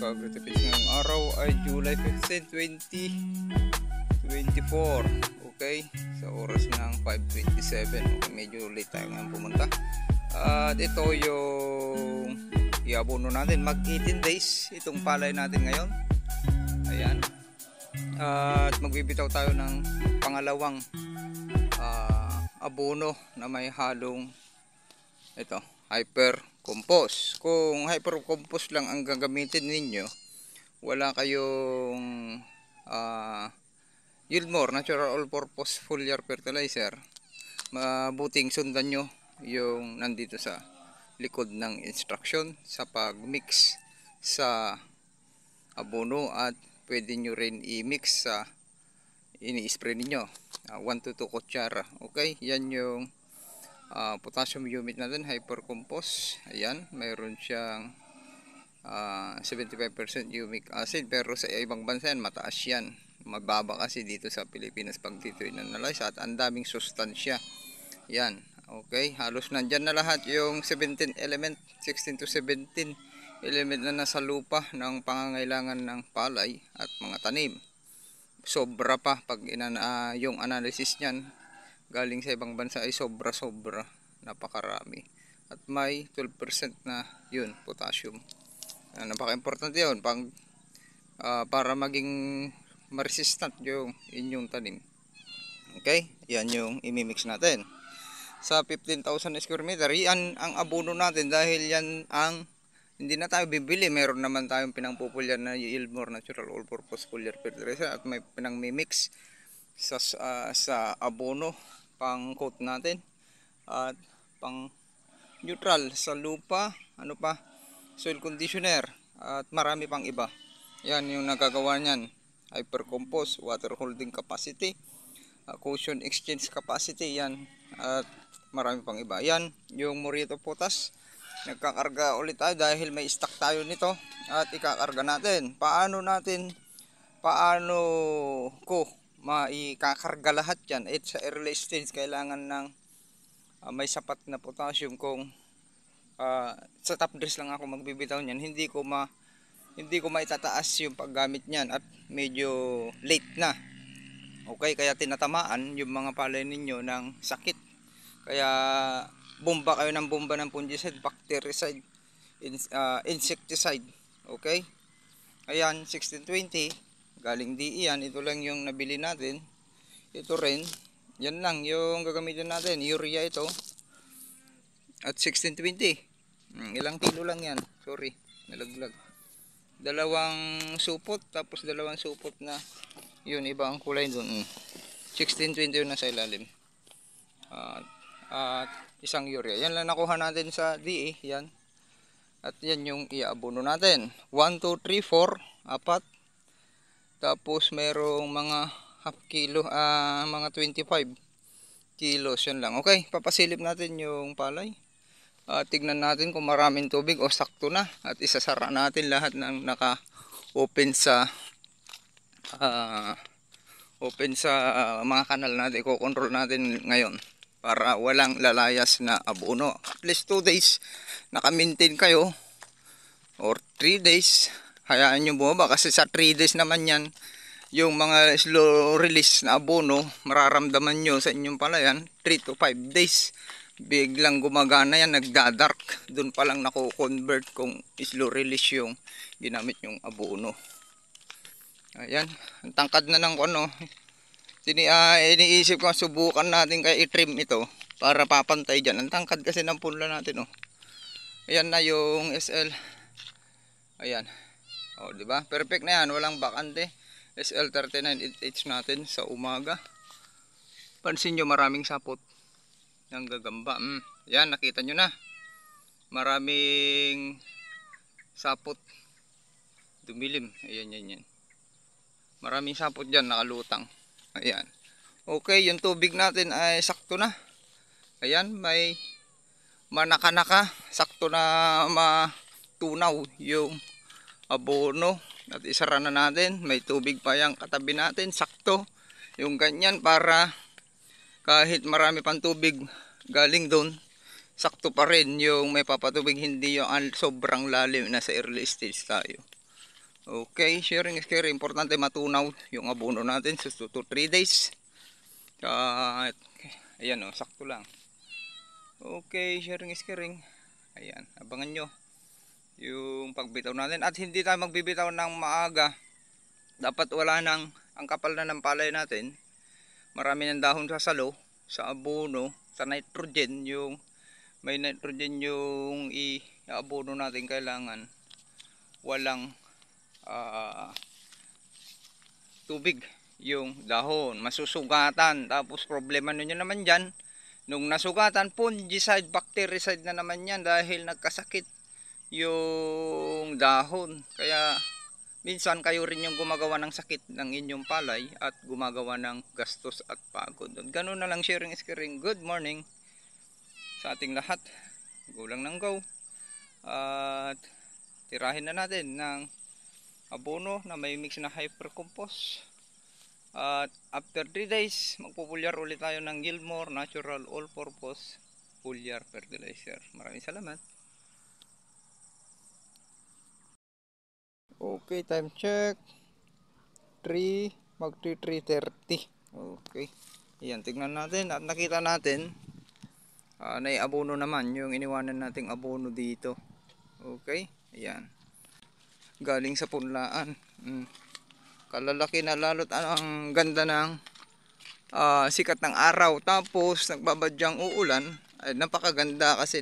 Pag-retipis ngayong araw ay July 15, 2024. Okay, sa oras ng 5:27. Okay, medyo late tayo ngayon pumunta. At ito yung iabono natin, mag 18 days itong palay natin ngayon. Ayan. At magbibitaw tayo ng pangalawang abono na may halong ito, hyper compost. Kung hyper compost lang ang gagamitin ninyo, wala kayong Yieldmore natural all-purpose foliar fertilizer, mabuting sundan nyo yung nandito sa likod ng instruction sa pag-mix sa abono, at pwede nyo rin i-mix sa ini-spray ninyo, 1 to 2 kutsara. Okay, yan yung potassium humate natin, hyper compost. Ayan, mayroon siyang 75% humic acid, pero sa ibang bansa yan mataas yan, mababa kasi dito sa Pilipinas pag dito in-analyze, at ang daming sustansya yan. Okay, halos nandyan na lahat yung 17 element, 16 to 17 element na nasa lupa ng pangangailangan ng palay at mga tanim. Sobra pa pag yung analysis niyan galing sa ibang bansa ay sobra, napakarami. At may 12% na yun, potassium. Napaka-importante yun para maging resistant yung inyong tanim. Okay, yan yung imimix natin. Sa 15,000 square meter, yan ang abono natin, dahil yan ang hindi na tayo bibili. Meron naman tayong pinangpupulyan na Yieldmore natural all-purpose foliar fertilizer, at may pinang-mimix sa abono pang coat natin at pang neutral sa lupa, ano pa, soil conditioner, at marami pang iba. Yan yung nagagawa niyan: hyper compost, water holding capacity, cushion exchange capacity, yan, at marami pang iba. Yan yung Morito Potas. Nagkakarga ulit tayo dahil may stock tayo nito at ikakarga natin. Paano ko maikakarga lahat yan? Sa early stage kailangan ng may sapat na potassium. Kung sa top dress lang ako magbibitaw niyan, hindi ko maitataas yung paggamit niyan, at medyo late na. Okay, kaya tinatamaan yung mga palay ninyo ng sakit. Kaya bomba kayo ng bomba ng fungicide, bactericide, insecticide. Okay, ayan, 1620 galing DE yan. Ito lang yung nabili natin. Ito rin, yan lang yung gagamitin natin. Urea ito, at 1620. Ilang kilo lang yan, sorry, nalaglag. Dalawang supot, tapos dalawang supot na yun, iba ang kulay dun. 1620 yun nasa ilalim, at isang urea. Yan lang nakuha natin sa DE, yan. At yan yung iabono natin, 1, 2, 3, 4, apat. Tapos merong mga half kilo, mga 25 kilos, yan lang. Okay, papasilip natin yung palay. Tignan natin kung maraming tubig o sakto na, at isasara natin lahat ng naka-open sa mga kanal natin. I-control natin ngayon para walang lalayas na abono. At least 2 days naka-maintain kayo, or 3 days. Hayaan nyo bumaba, kasi sa 3 days naman yan, yung mga slow release na abono, mararamdaman nyo sa inyong palayan. 3 to 5 days biglang gumagana yan, nagdadark. Doon pa lang nako-convert kung slow release yung ginamit yung abono. Ayan, ang tangkad na ng ano. Iniisip ko subukan natin kaya i-trim ito para papantay dyan. Ang tangkad kasi ng punla natin, oh. Ayan na yung SL. Ayan, oh, diba? Perfect na yan, walang bakante. SL 39H natin sa umaga. Pansin nyo, maraming sapot ng gagamba. Yan, nakita nyo na, maraming sapot, dumilim. Ayan, yan. Maraming sapot dyan, nakalutang. Ayan. Okay, yung tubig natin ay sakto na. Ayan, may manaka-naka, sakto na matunaw yung abono. At isara na natin. May tubig pa yung katabi natin, sakto yung ganyan, para kahit marami pang tubig galing doon, sakto pa rin yung may papatubig, hindi yung sobrang lalim, nasa early stage tayo. Okay, sharing is caring. Importante matunaw yung abono natin sa 2 to 3 days. Ayan o, sakto lang. Okay, sharing is caring. Ayan, abangan nyo yung pagbitaw natin. At hindi tayo magbibitaw ng maaga. Dapat wala nang, ang kapal na ng palay natin. Marami ng dahon sa salo, sa abono, sa nitrogen. Yung may nitrogen yung i-abono natin, kailangan walang tubig yung dahon, masusugatan. Tapos problema nyo naman dyan, nung nasugatan, fungicide, bactericide na naman yan dahil nagkasakit yung dahon. Kaya minsan kayo rin yung gumagawa ng sakit ng inyong palay at gumagawa ng gastos at pagod. Ganun na lang, sharing is caring. Good morning sa ating lahat. Go lang ng go. At tirahin na natin ng abono na may mix na hypercompose. At after 3 days, magpupulyar ulit tayo ng Gilmore Natural All-Purpose Foliar Fertilizer. Maraming salamat. Okay, time check. 3:30. Okay. Ayan, tignan natin at nakita natin naiabono naman yung iniwanan nating abono dito. Okay, ayan. Galing sa punlaan. Kalalaki na, lalot ang ganda ng sikat ng araw. Tapos nagbabadyang uulan. Ay, napakaganda kasi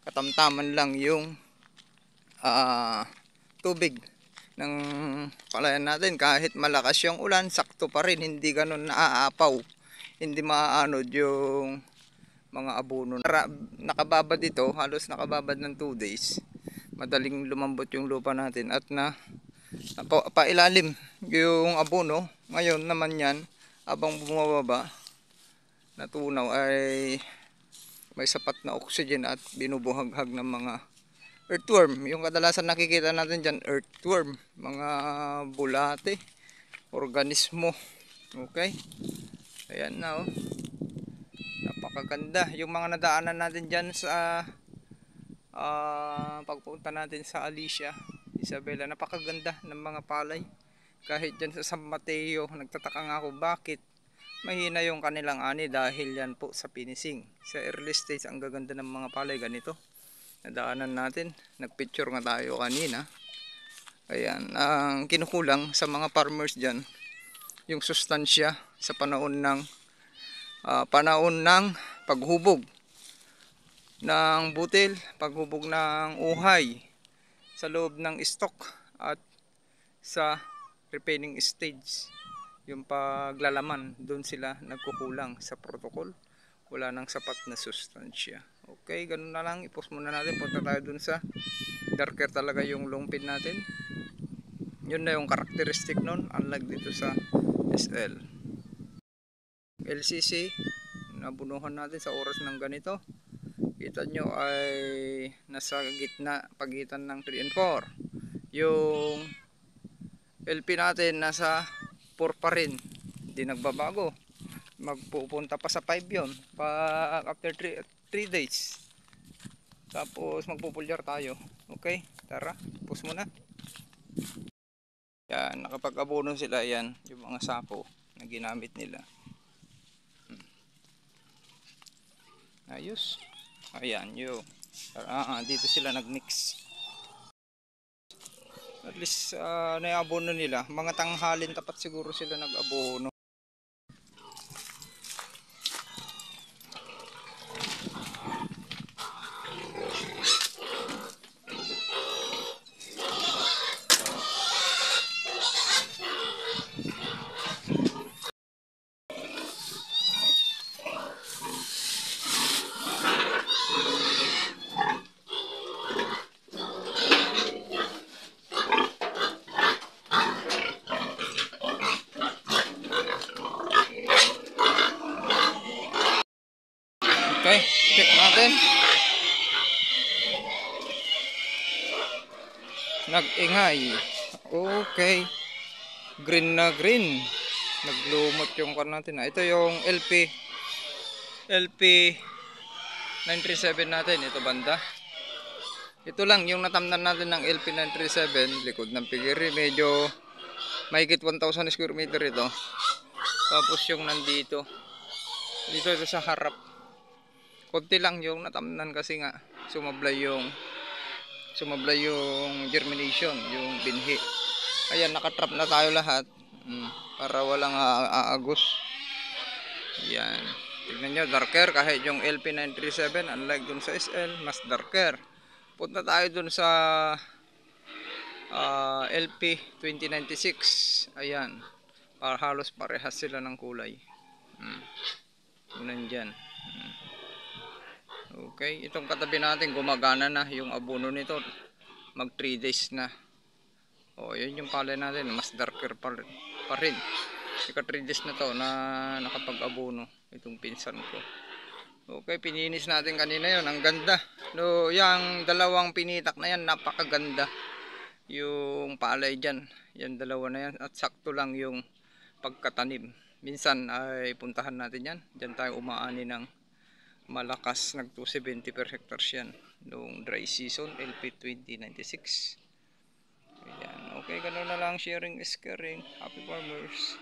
katamtaman lang yung tubig ng palayan natin. Kahit malakas yung ulan, sakto pa rin, hindi ganun naaapaw, hindi maaanod yung mga abono. Nakababad ito, halos nakababad ng 2 days. Madaling lumambot yung lupa natin at pailalim yung abono. Ngayon naman yan, habang bumababa, natunaw ay may sapat na oxygen at binubuhaghag ng mga earthworm. Yung kadalasan nakikita natin dyan, earthworm, mga bulate, organismo. Okay, ayan na oh, napakaganda yung mga nadaanan natin dyan sa pagpunta natin sa Alicia, Isabela. Napakaganda ng mga palay. Kahit dyan sa San Mateo, nagtataka nga ako bakit mahina yung kanilang ani, dahil yan po sa finishing. Sa early stage, ang gaganda ng mga palay ganito. Nadaanan natin, nagpicture nga tayo kanina. Ayan, ang kinukulang sa mga farmers dyan, yung sustansya sa panahon ng paghubog ng butil, paghubog ng uhay sa loob ng stock at sa repairing stage, yung paglalaman, doon sila nagkukulang sa protocol. Wala nang sapat na sustansya. Okay, ganun na lang, i-post muna natin. Punta tayo dun sa darker talaga yung long pin natin. Yun na yung characteristic nun, unlike dito sa SL. LCC, nabunuhan natin sa oras ng ganito. Kita nyo ay nasa gitna, pagitan ng 3 and 4. Yung LP natin nasa 4 pa rin, hindi nagbabago. Magpupunta pa sa 5 yon after 3 days. Tapos magpupulyar tayo. Okay, tara, pus muna. Yan, nakapag-abono sila. Yan yung mga sako na ginamit nila. Ayos. Ayan yung dito sila nagmix. At least naiabono nila. Mga tanghalin tapat siguro sila nag-abono. Okay, check natin. Nag-ingay. Okay. Green na green. Naglumot yung kan natin. Ito yung LP 937 natin. Ito banda. Ito lang yung natamnan natin ng LP937, likod ng Pigiri, medyo mahigit 1,000 square meter ito. Tapos yung nandito, dito ito sa harap, konti lang yung natamnan kasi nga sumablay yung germination, yung binhi. Ayan, nakatrap na tayo lahat para walang aagos. Yan, tignan nyo, darker kahit yung LP937, unlike dun sa SL, mas darker. Punta tayo dun sa LP2096. Ayan, halos parehas sila ng kulay. Nandyan. Okay, itong katabi natin gumagana na yung abono nito, mag 3 days na. Yun yung palay natin, mas darker pa rin. Ika 3 days na to na nakapag-abono itong pinsan ko. Okay, pininis natin kanina yon, ang ganda. Yung dalawang pinitak na yan, napakaganda. Yung palay dyan, yan dalawa na yan, at sakto lang yung pagkatanim. Minsan ay puntahan natin yan, dyan tayo umaani ng malakas, nag 270 per hectare yan noong dry season, LP2096. Ayan, okay, ganoon na lang, sharing is caring. Happy farmers.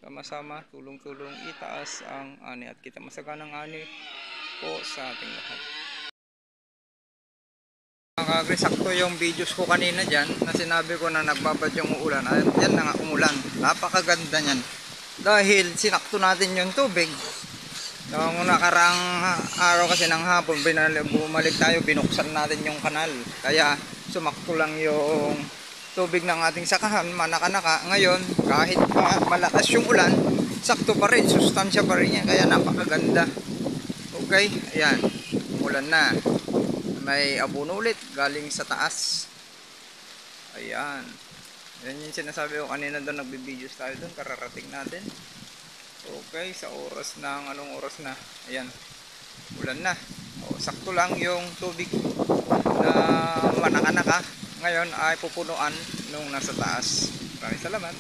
Sama-sama, tulong-tulong itaas ang ani at kita masaganang ani po sa ating lahat. Sakto yung videos ko kanina dyan na sinabi ko na nagbabad yung uulan. Yan na nga, umulan. Napakaganda nyan. Dahil sinakto natin yung tubig. Noong nakarang araw kasi ng hapon, bumalik tayo, binuksan natin yung kanal. Kaya sumakto lang yung tubig ng ating sakahan, manaka-naka. Ngayon, kahit malakas yung ulan, sakto pa rin, sustansya pa rin yan. Kaya napakaganda. Okay, ayan, umulan na. May abono ulit galing sa taas. Ayan. Yan yung sinasabi ko kanina doon, nagbe-videos tayo doon, kararating natin. Okay, sa oras ng, anong oras na? Ayan, ulan na. Sakto lang yung tubig na manaka-naka. Ngayon ay pupunuan nung nasa taas. Maraming salamat.